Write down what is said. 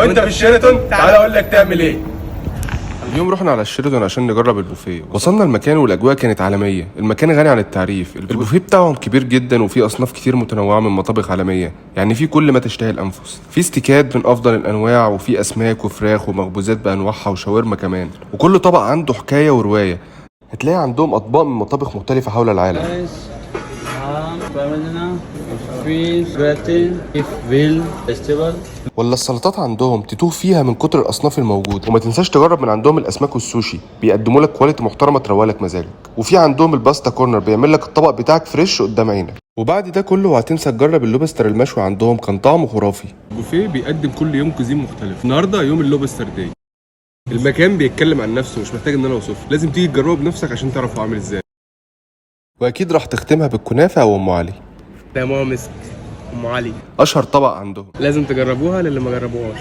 وانت في الشيراتون تعالى اقول لك تعمل ايه. اليوم رحنا على الشيراتون عشان نجرب البوفيه. وصلنا المكان والاجواء كانت عالميه، المكان غني عن التعريف. البوفيه بتاعهم كبير جدا وفيه اصناف كتير متنوعه من مطابخ عالميه، يعني في كل ما تشتهي الانفس. في ستيكات من افضل الانواع، وفي اسماك وفراخ ومخبوزات بانواعها وشاورما كمان، وكل طبق عنده حكايه وروايه. هتلاقي عندهم اطباق من مطابخ مختلفه حول العالم. ولا السلطات عندهم تتوه فيها من كتر الاصناف الموجوده. وما تنساش تجرب من عندهم الاسماك والسوشي، بيقدموا لك كواليتي محترمه تروالك مزاجك. وفي عندهم الباستا كورنر، بيعمل لك الطبق بتاعك فريش قدام عينك. وبعد ده كله هتنسى تجرب اللوبستر المشوي عندهم، كان طعمه خرافي. البوفيه بيقدم كل يوم كوزين مختلف. النهارده يوم اللوبستر داي. المكان بيتكلم عن نفسه، مش محتاج ان انا اوصفه، لازم تيجي تجربه بنفسك عشان تعرف هو عامل ازاي. واكيد راح تختمها بالكنافه او ام علي. ده ماما مسك ام علي، اشهر طبق عندهم. لازم تجربوها للي ما جربوهاش.